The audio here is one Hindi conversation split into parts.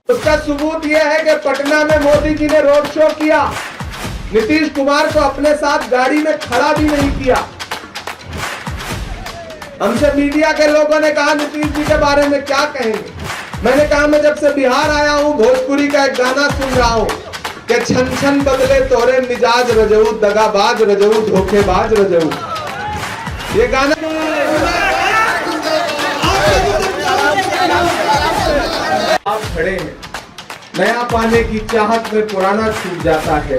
उसका सबूत यह है कि पटना में मोदी जी ने रोड शो किया, नीतीश कुमार को अपने साथ गाड़ी में खड़ा भी नहीं किया। हमसे मीडिया के लोगों ने कहा नीतीश जी के बारे में क्या कहेंगे। मैंने कहा मैं जब से बिहार आया हूं भोजपुरी का एक गाना सुन रहा हूं कि छन छन बदले तोरे मिजाज रजऊ, दगाबाज रजऊ, धोखेबाज रजऊ। ये गाना आप खड़े हैं, नया पाने की चाहत में पुराना छूट जाता है,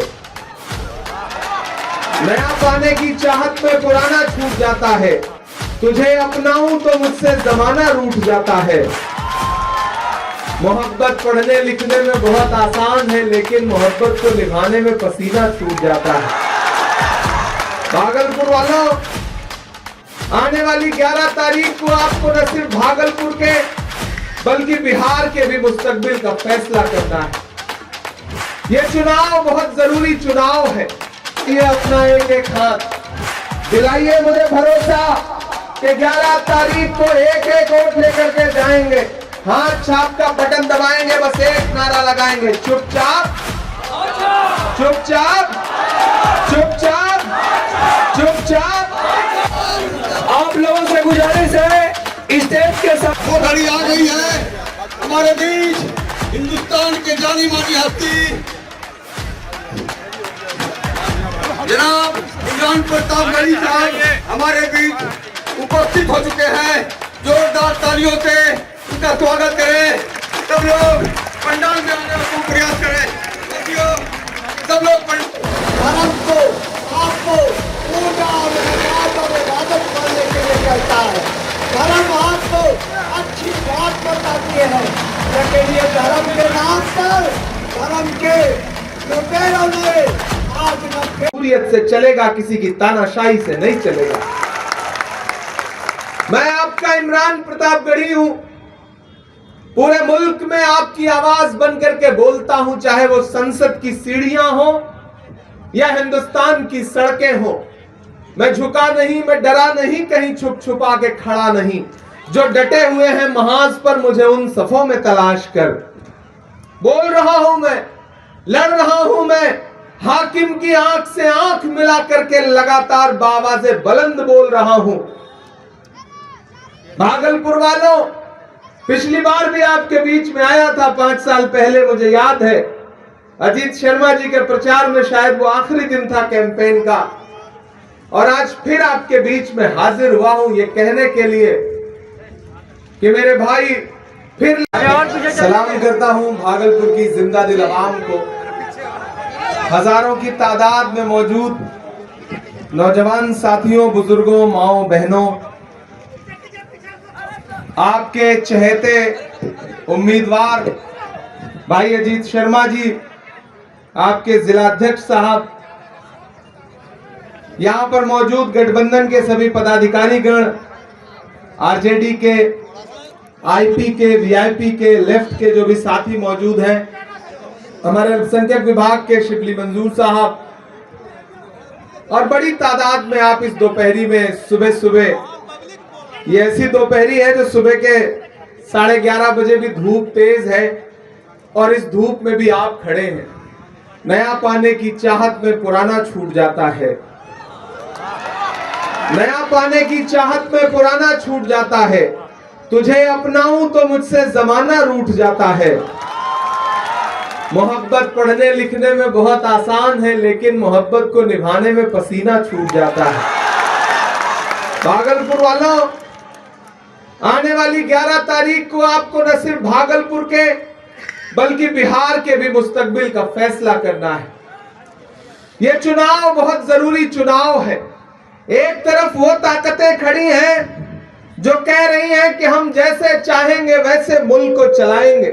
नया पाने की चाहत में पुराना छूट जाता है। तुझे अपनाऊं तो मुझसे जमाना रूठ जाता है। मोहब्बत पढ़ने लिखने में बहुत आसान है, लेकिन मोहब्बत को निभाने में पसीना छूट जाता है। भागलपुर वालों, आने वाली 11 तारीख को आपको न सिर्फ भागलपुर के बल्कि बिहार के भी मुस्तकबिल का फैसला करना है। यह चुनाव बहुत जरूरी चुनाव है। ये अपना एक एक हाथ दिलाइए मुझे भरोसा कि 11 तारीख को एक एक वोट लेकर के जाएंगे, हाथ छाप का बटन दबाएंगे, बस एक नारा लगाएंगे, चुपचाप चुपचाप चुपचाप चुपचाप। आप लोगों से गुजारिश है स्टेज के साथ वो घड़ी आ गई है हमारे बीच हिंदुस्तान के जानी मानी हस्ती जनाब इमरान प्रताप गढ़ी साहब हमारे बीच उपस्थित हो चुके हैं। जोरदार तालियों से उनका स्वागत करें। सब लोग पंडाल में आने का प्रयास करें। सब लोग धर्म को आपको पूजा और इबादत करने के लिए कहता है। धर्म आपको अच्छी बात बताती है, लेकिन ये धर्म के नाम पर धर्म के लुटेरों ने आज शमूलियत से चलेगा, किसी की तानाशाही से नहीं चलेगा। मैं आपका इमरान प्रताप गढ़ी हूं। पूरे मुल्क में आपकी आवाज बनकर के बोलता हूं, चाहे वो संसद की सीढ़ियां हो या हिंदुस्तान की सड़कें हो। मैं झुका नहीं, मैं डरा नहीं, कहीं छुप छुपा के खड़ा नहीं। जो डटे हुए हैं महाज पर, मुझे उन सफों में तलाश कर। बोल रहा हूं मैं, लड़ रहा हूं मैं, हाकिम की आंख से आंख मिला करके लगातार बावाज़े बुलंद बोल रहा हूं। भागलपुर वालों, पिछली बार भी आपके बीच में आया था 5 साल पहले, मुझे याद है। अजीत शर्मा जी के प्रचार में शायद वो आखिरी दिन था कैंपेन का, और आज फिर आपके बीच में हाजिर हुआ हूं ये कहने के लिए कि मेरे भाई फिर सलाम करता हूं भागलपुर की जिंदा दिल आवाम को। हजारों की तादाद में मौजूद नौजवान साथियों, बुजुर्गों, माओ बहनों, आपके चहेते उम्मीदवार भाई अजीत शर्मा जी, आपके जिलाध्यक्ष साहब, यहां पर मौजूद गठबंधन के सभी पदाधिकारीगण, आरजेडी के, आईपी के, वीआईपी के, लेफ्ट के जो भी साथी मौजूद हैं, हमारे अल्पसंख्यक विभाग के शिबली मंजूर साहब, और बड़ी तादाद में आप इस दोपहरी में सुबह सुबह, ये ऐसी दोपहरी है जो सुबह के 11:30 बजे भी धूप तेज है, और इस धूप में भी आप खड़े हैं। नया पाने की चाहत में पुराना छूट जाता है, नया पाने की चाहत में पुराना छूट जाता है। तुझे अपनाऊं तो मुझसे जमाना रूठ जाता है। मोहब्बत पढ़ने लिखने में बहुत आसान है, लेकिन मोहब्बत को निभाने में पसीना छूट जाता है। भागलपुर वालों, आने वाली 11 तारीख को आपको न सिर्फ भागलपुर के बल्कि बिहार के भी मुस्तकबिल का फैसला करना है। यह चुनाव बहुत जरूरी चुनाव है। एक तरफ वो ताकतें खड़ी हैं जो कह रही हैं कि हम जैसे चाहेंगे वैसे मुल्क को चलाएंगे,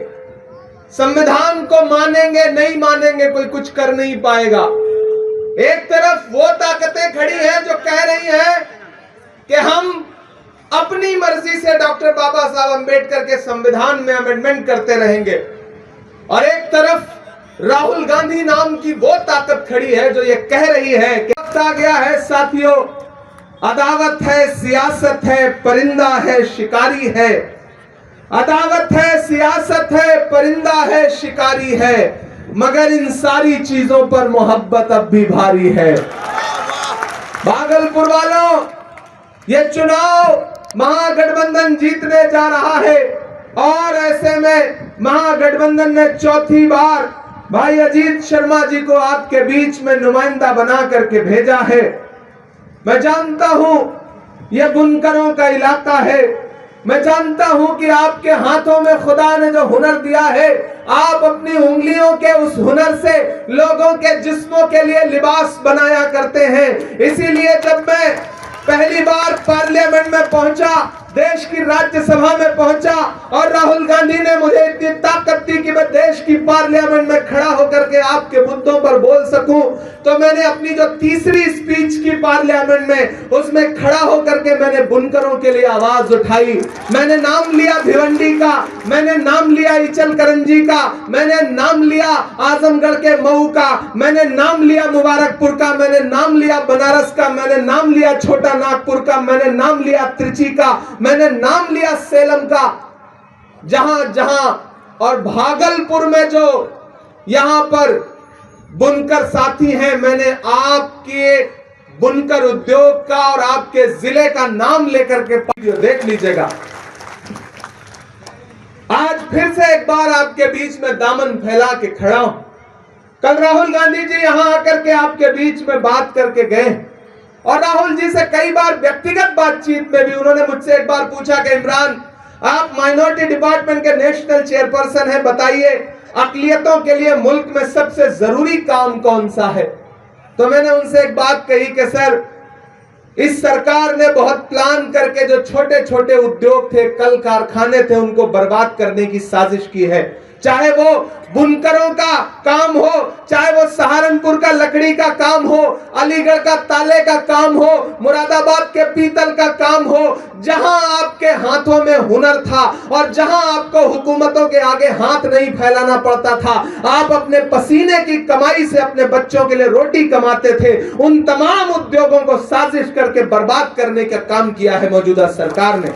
संविधान को मानेंगे नहीं मानेंगे कोई कुछ कर नहीं पाएगा। एक तरफ वो ताकतें खड़ी हैं जो कह रही हैं कि हम अपनी मर्जी से डॉक्टर बाबा साहब अंबेडकर के संविधान में अमेंडमेंट करते रहेंगे, और एक तरफ राहुल गांधी नाम की वो ताकत खड़ी है जो ये कह रही है कि वक्त आ गया है साथियों, अदावत है, सियासत है, परिंदा है, शिकारी है, अदावत है, सियासत है, परिंदा है, शिकारी है, मगर इन सारी चीजों पर मोहब्बत अब भी भारी है। भागलपुर वालों, ये चुनाव महागठबंधन जीतने जा रहा है और ऐसे में महागठबंधन ने चौथी बार भाई अजीत शर्मा जी को आपके बीच में नुमाइंदा बना करके भेजा है। मैं जानता हूं यह बुनकरों का इलाका है, मैं जानता हूं कि आपके हाथों में खुदा ने जो हुनर दिया है, आप अपनी उंगलियों के उस हुनर से लोगों के जिस्मों के लिए लिबास बनाया करते हैं। इसीलिए जब मैं पहली बार पार्लियामेंट में पहुंचा, देश की राज्यसभा में पहुंचा और राहुल गांधी ने मुझे इतनी ताकत दी कि मैं देश की पार्लियामेंट में खड़ा होकर के आपके मुद्दों पर बोल सकूं, तो मैंने अपनी जो तीसरी स्पीच की पार्लियामेंट में, उसमें खड़ा होकर के मैंने बुनकरों के लिए आवाज उठाई। मैंने नाम लिया भिवंडी का, मैंने नाम लिया इचलकरंजी का, मैंने नाम लिया आजमगढ़ के मऊ का, मैंने नाम लिया मुबारकपुर का, मैंने नाम लिया बनारस का, मैंने नाम लिया छोटा नागपुर का, मैंने नाम लिया त्रिची का, मैंने नाम लिया सेलम का। जहां जहां और भागलपुर में जो यहां पर बुनकर साथी हैं, मैंने आपके बुनकर उद्योग का और आपके जिले का नाम लेकर के देख लीजिएगा। आज फिर से एक बार आपके बीच में दामन फैला के खड़ा हूं। कल राहुल गांधी जी यहां आकर के आपके बीच में बात करके गए और राहुल जी से कई बार व्यक्तिगत बातचीत में भी उन्होंने मुझसे एक बार पूछा कि इमरान, आप माइनॉरिटी डिपार्टमेंट के नेशनल चेयरपर्सन हैं, बताइए अकलियतों के लिए मुल्क में सबसे जरूरी काम कौन सा है। तो मैंने उनसे एक बात कही कि सर, इस सरकार ने बहुत प्लान करके जो छोटे छोटे उद्योग थे, कल कारखाने थे, उनको बर्बाद करने की साजिश की है। चाहे वो बुनकरों का काम हो, चाहे वो सहारनपुर का लकड़ी का काम हो, अलीगढ़ का ताले का काम हो, मुरादाबाद के पीतल का काम हो, जहां आपके हाथों में हुनर था और जहां आपको हुकूमतों के आगे हाथ नहीं फैलाना पड़ता था, आप अपने पसीने की कमाई से अपने बच्चों के लिए रोटी कमाते थे, उन तमाम उद्योगों को साजिश करके बर्बाद करने का काम किया है मौजूदा सरकार ने।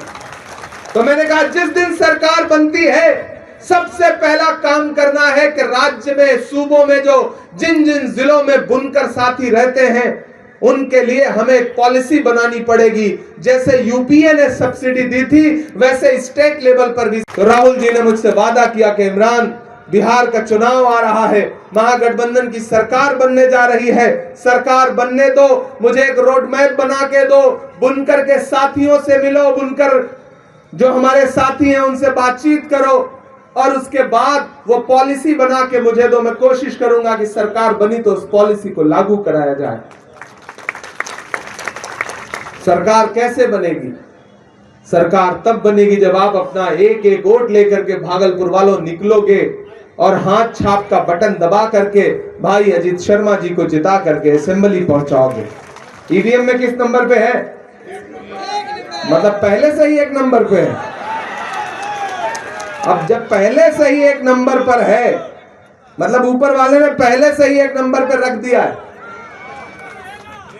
तो मैंने कहा, जिस दिन सरकार बनती है, सबसे पहला काम करना है कि राज्य में, सूबों में जो जिन जिन जिलों में बुनकर साथी रहते हैं, उनके लिए हमें एक पॉलिसी बनानी पड़ेगी। जैसे यूपीए ने सब्सिडी दी थी, वैसे स्टेट लेवल पर भी। तो राहुल जी ने मुझसे वादा किया कि इमरान, बिहार का चुनाव आ रहा है, महागठबंधन की सरकार बनने जा रही है, सरकार बनने दो, मुझे एक रोड मैप बना के दो, बुनकर के साथियों से मिलो, बुनकर जो हमारे साथी हैं उनसे बातचीत करो और उसके बाद वो पॉलिसी बना के मुझे दो। मैं कोशिश करूंगा कि सरकार बनी तो उस पॉलिसी को लागू कराया जाए। सरकार कैसे बनेगी? सरकार तब बनेगी जब आप अपना एक एक वोट लेकर के भागलपुर वालों निकलोगे और हाथ छाप का बटन दबा करके भाई अजीत शर्मा जी को जिता करके असेंबली पहुंचाओगे। ईवीएम में किस नंबर पे है? मतलब पहले से ही एक नंबर पे है। अब जब पहले से ही एक नंबर पर है, मतलब ऊपर वाले ने पहले से ही एक नंबर पर रख दिया है,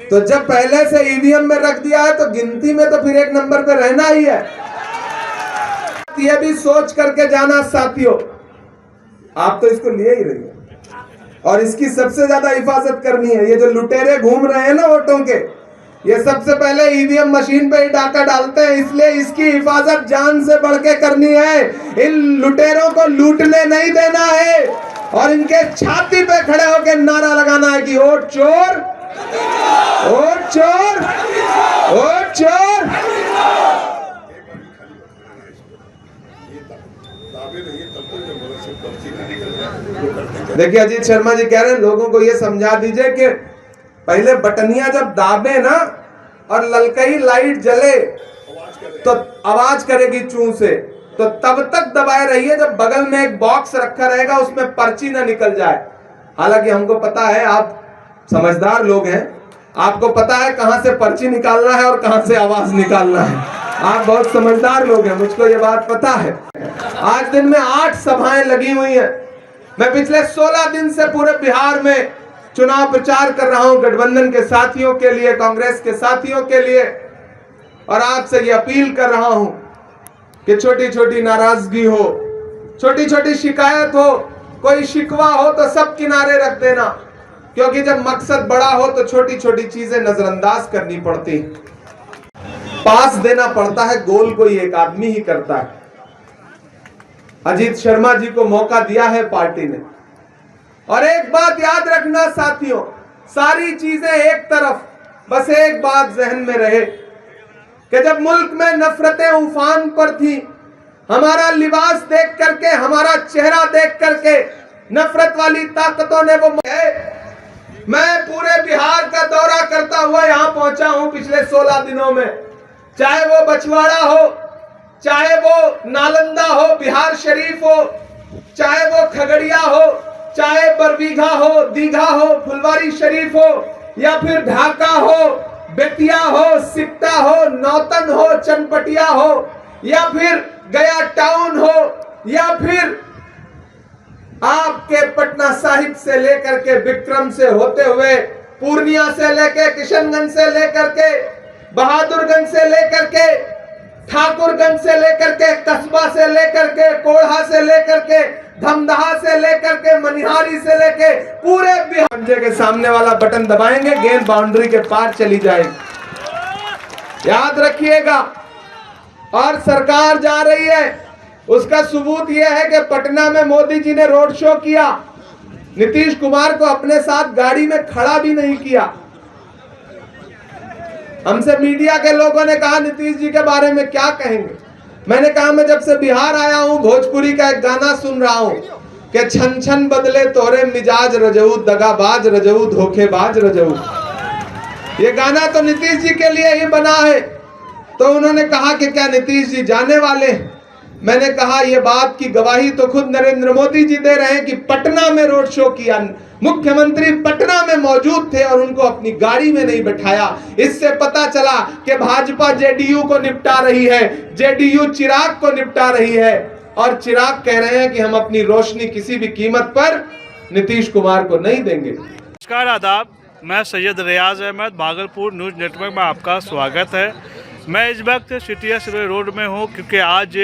तो जब पहले से ईवीएम में रख दिया है तो गिनती में तो फिर एक नंबर पर रहना ही है। ये भी सोच करके जाना साथियों, आप तो इसको लिए ही रही है और इसकी सबसे ज्यादा हिफाजत करनी है। ये जो लुटेरे घूम रहे हैं ना वोटों के, ये सबसे पहले ईवीएम मशीन पे ही डाका डालते हैं, इसलिए इसकी हिफाजत जान से बढ़ के करनी है। इन लुटेरों को लूटने नहीं देना है और इनके छाती पे खड़े होकर नारा लगाना है कि वोट चोर, वोट चोर, वोट चोर। देखिए अजीत शर्मा जी कह रहे हैं, लोगों को ये समझा दीजिए कि पहले बटनिया जब दाबे ना और ललकई लाइट जले तो आवाज करेगी चूं से, तो तब तक दबाए रहिए जब बगल में एक बॉक्स रखा रहेगा, उसमें पर्ची ना निकल जाए। हालांकि हमको पता है आप समझदार लोग हैं, आपको पता है कहां से पर्ची निकालना है और कहां से आवाज निकालना है। आप बहुत समझदार लोग हैं, मुझको ये बात पता है। आज दिन में 8 सभाएं लगी हुई हैं। मैं पिछले 16 दिन से पूरे बिहार में चुनाव प्रचार कर रहा हूं गठबंधन के साथियों के लिए, कांग्रेस के साथियों के लिए, और आपसे ये अपील कर रहा हूं कि छोटी छोटी नाराजगी हो, छोटी छोटी शिकायत हो, कोई शिकवा हो तो सब किनारे रख देना, क्योंकि जब मकसद बड़ा हो तो छोटी छोटी चीजें नजरअंदाज करनी पड़ती, पास देना पड़ता है। गोल कोई एक आदमी ही करता है। अजीत शर्मा जी को मौका दिया है पार्टी ने। और एक बात याद रखना साथियों, सारी चीजें एक तरफ, बस एक बात जहन में रहे कि जब मुल्क में नफरतें उफान पर थी, हमारा लिबास देख करके, हमारा चेहरा देख करके नफरत वाली ताकतों ने वो, मैं पूरे बिहार का दौरा करता हुआ यहां पहुंचा हूं पिछले 16 दिनों में, चाहे वो बछवाड़ा हो, चाहे वो नालंदा हो, बिहार शरीफ हो, चाहे वो खगड़िया हो, चाहे बरबीघा हो, दीघा हो, फुलवारी शरीफ हो, या फिर ढाका हो, बेतिया हो, सिकटा हो, नौतन हो, चनपटिया हो, या फिर गया टाउन हो, या फिर आपके पटना साहिब से लेकर के विक्रम से होते हुए पूर्णिया से लेकर किशनगंज से लेकर के बहादुरगंज से लेकर के ठाकुरगंज से लेकर के कस्बा से लेकर के कोढ़ा से लेकर के धमदाहा से लेकर के मनिहारी से लेके पूरे बिहार के सामने वाला बटन दबाएंगे, गेंद बाउंड्री के पार चली जाएगी। याद रखिएगा। और सरकार जा रही है, उसका सबूत यह है कि पटना में मोदी जी ने रोड शो किया, नीतीश कुमार को अपने साथ गाड़ी में खड़ा भी नहीं किया। हमसे मीडिया के लोगों ने कहा नीतीश जी के बारे में क्या कहेंगे। मैंने कहा मैं जब से बिहार आया हूं, भोजपुरी का एक गाना सुन रहा हूं कि छन छन बदले तोरे मिजाज रजऊ, दगाबाज रजऊ, धोखेबाज रजऊ। ये गाना तो नीतीश जी के लिए ही बना है। तो उन्होंने कहा कि क्या नीतीश जी जाने वाले? मैंने कहा ये बात की गवाही तो खुद नरेंद्र मोदी जी दे रहे हैं कि पटना में रोड शो किया, मुख्यमंत्री पटना में मौजूद थे और उनको अपनी गाड़ी में नहीं बैठाया। इससे पता चला कि भाजपा जेडीयू को निपटा रही है, जेडीयू चिराग को निपटा रही है, और चिराग कह रहे हैं कि हम अपनी रोशनी किसी भी कीमत पर नीतीश कुमार को नहीं देंगे। नमस्कार, आदाब। मैं सैयद रियाज अहमद, भागलपुर न्यूज़ नेटवर्क में आपका स्वागत है। मैं इस वक्त CTS रोड में हूँ क्योंकि आज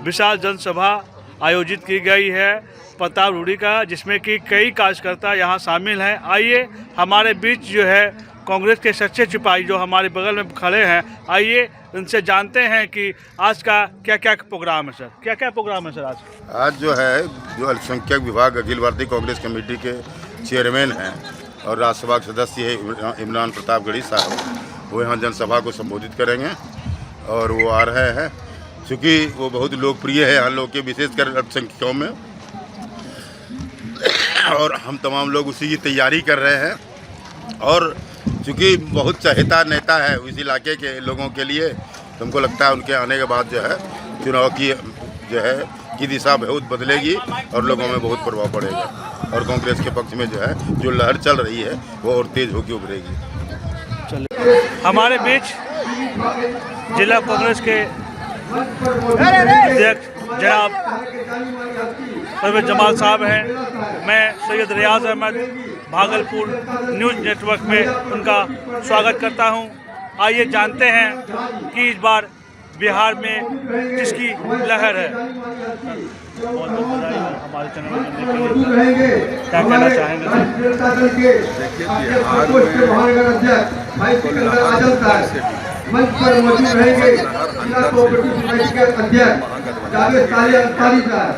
विशाल जनसभा आयोजित की गई है प्रताप रूढ़ी का, जिसमें कि कई कार्यकर्ता यहाँ शामिल हैं। आइए हमारे बीच जो है कांग्रेस के सच्चे सिपाही जो हमारे बगल में खड़े हैं, आइए उनसे जानते हैं कि आज का क्या क्या प्रोग्राम है। सर, क्या क्या प्रोग्राम है सर आज जो है, जो अल्पसंख्यक विभाग अखिल भारतीय कांग्रेस कमेटी के चेयरमैन हैं और राज्यसभा के सदस्य है इमरान प्रतापगढ़ी साहब, वो यहाँ जनसभा को संबोधित करेंगे और वो आ रहे हैं। चूँकि वो बहुत लोकप्रिय है हम लोग के, विशेषकर अल्पसंख्यकों में, और हम तमाम लोग उसी की तैयारी कर रहे हैं। और चूँकि बहुत चहेता नेता है इस इलाके के लोगों के लिए, तो हमको लगता है उनके आने के बाद जो है चुनाव की दिशा बहुत बदलेगी और लोगों में बहुत प्रभाव पड़ेगा, और कांग्रेस के पक्ष में जो है जो लहर चल रही है वो और तेज होकर उभरेगी। हमारे बीच जिला कांग्रेस के अध्यक्ष जनाब परवेज जमाल साहब हैं। मैं सैयद रियाज अहमद, भागलपुर न्यूज़ नेटवर्क में उनका स्वागत करता हूं। आइए जानते हैं कि इस बार बिहार में किसकी लहर है। बहुत बहुत बधाई हमारे चैनल में क्या कहना चाहेंगे? मंच पर मौजूद रहेंगे जिला कोऑपरेटिव सोसाइटी के अध्यक्ष जावेद ताली अंसारी साहब,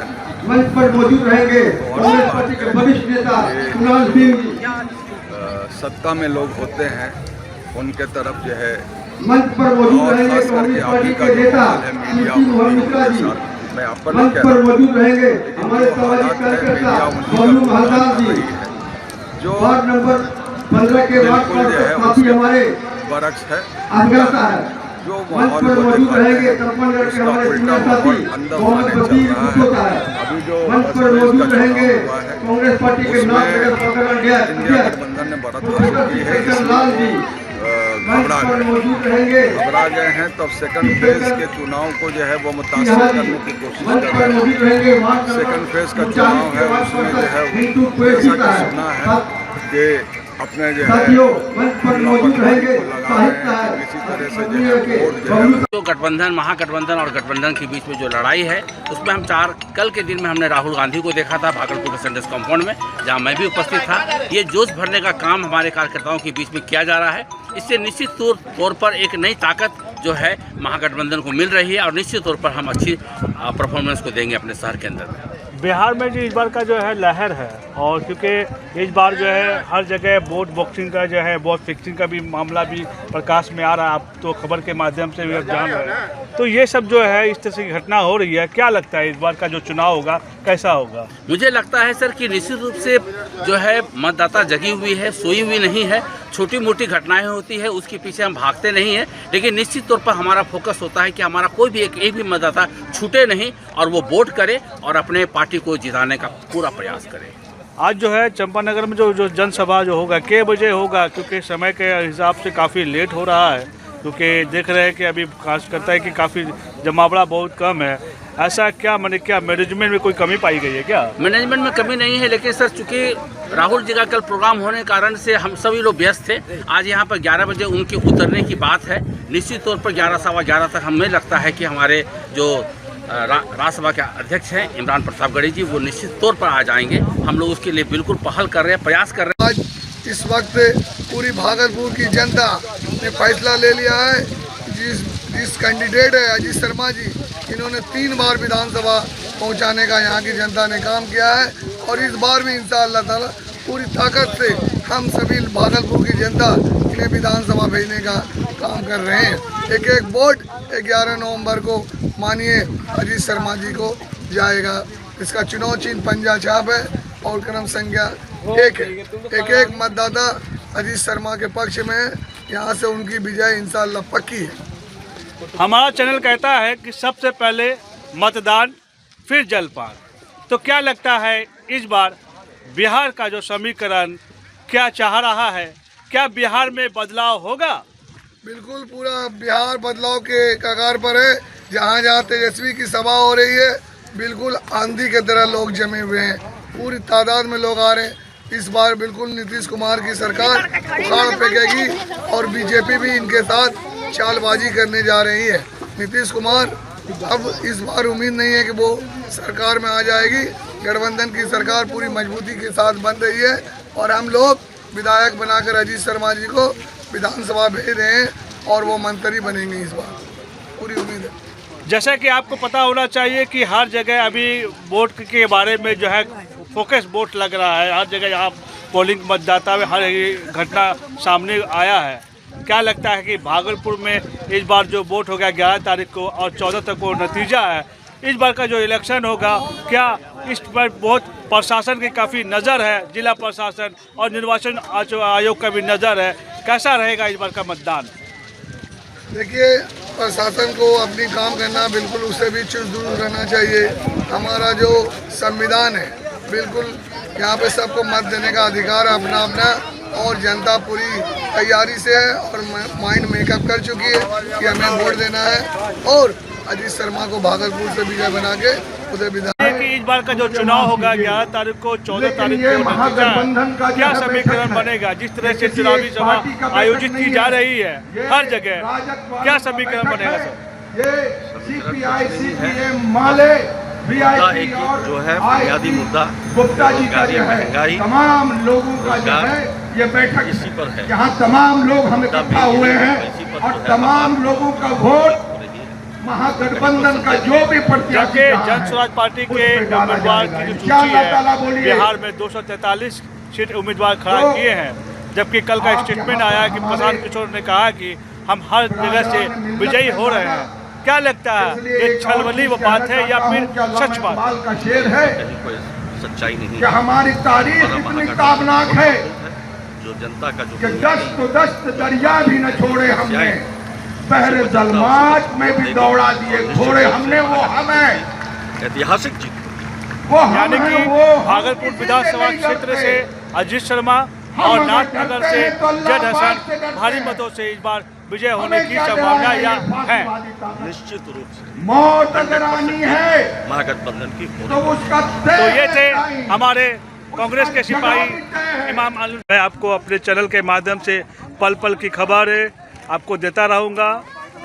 मंच पर मौजूद रहेंगे कांग्रेस पार्टी के वरिष्ठ नेता कुणाल सिंह जी। सत्ता में लोग होते हैं उनके तरफ जो है मंच पर मौजूद रहेंगे कांग्रेस पार्टी के नेता मिश्रा जी, मंच पर मौजूद रहेंगे हमारे सामाजिक कार्यकर्ता मोनू हलदार जी, जो वार्ड नंबर 15 के वार्ड पर काफी हमारे बरक्स है, जो माहौल मौजूद रहेंगे तपनगढ़ के हमारे पूरे साथी मोहम्मद बशीर गुप्तो साहब, अभी जो मंच पर मौजूद रहेंगे कांग्रेस पार्टी के नगर प्रकरण गठबंधन ने बढ़त हासिल की है, लाल जी घबरा गए हैं। तब सेकंड फेज के चुनाव को जो है वो मुतासिर करने की कोशिश कर रहे हैं। सेकंड फेज का चुनाव है, उसमें जो है जैसा कि सुना है कि अपने जो है साथियों मंच पर मौजूद रहेंगे साहित्यकार किसी तरह से जो है वोट जो है बबलू जो गठबंधन महागठबंधन और गठबंधन के बीच में जो लड़ाई है उसमें हम कल के दिन में हमने राहुल गांधी को देखा था भागलपुर के संडेस कंपाउंड में, जहां मैं भी उपस्थित था। ये जोश भरने का काम हमारे कार्यकर्ताओं के बीच में किया जा रहा है। इससे निश्चित तौर पर एक नई ताकत जो है महागठबंधन को मिल रही है और निश्चित तौर पर हम अच्छी परफॉर्मेंस को देंगे अपने शहर के अंदर। बिहार में जो इस बार का जो है लहर है, और क्योंकि इस बार जो है हर जगह वोट बॉक्सिंग का जो है वोट फिक्सिंग का भी मामला भी प्रकाश में आ रहा है, आप तो खबर के माध्यम से भी आप जान रहे हैं। तो ये सब जो है इस तरह की घटना हो रही है, क्या लगता है इस बार का जो चुनाव होगा कैसा होगा? मुझे लगता है सर कि निश्चित रूप से जो है मतदाता जगी हुई है, सोई हुई नहीं है। छोटी मोटी घटनाएं होती है उसके पीछे हम भागते नहीं हैं, लेकिन निश्चित तौर पर हमारा फोकस होता है कि हमारा कोई भी एक भी मतदाता छूटे नहीं और वो वोट करे और अपने पार्टी को जिताने का पूरा प्रयास करे। आज जो है चंपानगर में जो जनसभा जो होगा कितने बजे होगा? क्योंकि समय के हिसाब से काफ़ी लेट हो रहा है, क्योंकि देख रहे हैं कि अभी खास करता है कि काफ़ी जमावड़ा बहुत कम है। ऐसा क्या क्या मैनेजमेंट में कोई कमी पाई गई है क्या? मैनेजमेंट में कमी नहीं है, लेकिन सर चूँकि राहुल जी का कल प्रोग्राम होने के कारण से हम सभी लोग व्यस्त थे। आज यहाँ पर 11 बजे उनके उतरने की बात है। निश्चित तौर पर 11 सवा 11 तक हमें लगता है कि हमारे जो राज्यसभा के अध्यक्ष हैं इमरान प्रतापगढ़ी जी, वो निश्चित तौर पर आ जाएंगे। हम लोग उसके लिए बिल्कुल पहल कर रहे हैं, प्रयास कर रहे हैं। आज इस वक्त पूरी भागलपुर की जनता ने फैसला ले लिया है। जिस कैंडिडेट है अजीत शर्मा जी, इन्होंने 3 बार विधानसभा पहुंचाने का यहाँ की जनता ने काम किया है और इस बार भी इंशाअल्लाह ताला पूरी ताकत से हम सभी भागलपुर की जनता इन्हें विधानसभा भेजने का काम कर रहे हैं। एक एक वोट 11 नवंबर को मानिए अजीत शर्मा जी को जाएगा। इसका चुनाव चिन्ह पंजा छाप है और क्रम संख्या 1 है। एक मतदाता अजीत शर्मा के पक्ष में है। यहाँ से उनकी विजय इंशाअल्लाह पक्की है। हमारा चैनल कहता है कि सबसे पहले मतदान फिर जलपान। तो क्या लगता है इस बार बिहार का जो समीकरण क्या चाह रहा है? क्या बिहार में बदलाव होगा? बिल्कुल पूरा बिहार बदलाव के कगार पर है। जहाँ जहाँ तेजस्वी की सभा हो रही है बिल्कुल आंधी के तरह लोग जमे हुए हैं, पूरी तादाद में लोग आ रहे हैं। इस बार बिल्कुल नीतीश कुमार की सरकार उखाड़ फेंकेगी और बीजेपी भी इनके साथ चालबाजी करने जा रही है। नीतीश कुमार अब इस बार उम्मीद नहीं है कि वो सरकार में आ जाएगी। गठबंधन की सरकार पूरी मजबूती के साथ बन रही है और हम लोग विधायक बनाकर अजीत शर्मा जी को विधानसभा भेज रहे हैं और वो मंत्री बनेंगे। इस बार पूरी उम्मीद है। जैसा कि आपको पता होना चाहिए कि हर जगह अभी वोट के बारे में जो है फोकस वोट लग रहा है। हर जगह यहाँ पोलिंग मतदाता में हर घटना सामने आया है। क्या लगता है कि भागलपुर में इस बार जो वोट हो गया 11 तारीख को और 14 तक वो नतीजा है, इस बार का जो इलेक्शन होगा क्या इस पर बहुत प्रशासन की काफ़ी नज़र है, जिला प्रशासन और निर्वाचन आयोग का भी नज़र है, कैसा रहेगा इस बार का मतदान? देखिए प्रशासन को अपनी काम करना बिल्कुल उससे भी चुस्त दूर रहना चाहिए। हमारा जो संविधान है बिल्कुल यहाँ पे सबको मत देने का अधिकार है अपना अपना, और जनता पूरी तैयारी से है और माइंड मेकअप कर चुकी है कि हमें वोट देना है और अजीत शर्मा को भागलपुर से विजय बना के उधर विधान। इस बार का जो चुनाव होगा 11 तारीख को 14 तारीख को क्या समीकरण बनेगा? जिस तरह से चुनावी सभा आयोजित की जा रही है हर जगह, क्या समीकरण बनेगा सर? ये सीपीआई सीपीएम माले वीआईपी और जो है बुनियादी मुद्दा गुप्ता जी का जो है महंगाई, तमाम लोगों का जो है ये बैठक इसी पर है। यहाँ तमाम लोग हम इकट्ठा हुए हैं और तमाम लोगों का वोट महागठबंधन का जो भी प्रत्याशी जन स्वराज पार्टी के उम्मीदवार की जो सूची है बिहार में 243 सीट उम्मीदवार खड़ा किए हैं, जबकि कल का स्टेटमेंट आया कि प्रशांत किशोर ने कहा कि हम हर जगह से विजयी हो रहे हैं। क्या लगता है ये छलबली वो बात है या फिर सच बात? का शेर है, कोई सच्चाई नहीं कि हमारी तारीख इतनी ताबनाक है जो जनता का जो कि दस्त दस्त दरिया भी न छोड़े हमने, बहरे जलमात में भी दौड़ा दिए घोड़े हमने, वो हमें ऐतिहासिक जीत। वो यानी कि भागलपुर विधानसभा क्षेत्र से अजीत शर्मा और नाथनगर से जज हसन भारी मतों से इस बार विजय होने की संभावना या है? निश्चित रूप से मौत अगर आनी है महागठबंधन की तो उसका तो ये थे हमारे कांग्रेस के सिपाही इमाम आलम, मैं आपको अपने चैनल के माध्यम से पल पल की खबरें आपको देता रहूँगा।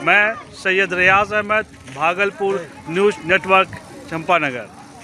मैं सैयद रियाज अहमद, भागलपुर न्यूज़ नेटवर्क, चंपानगर।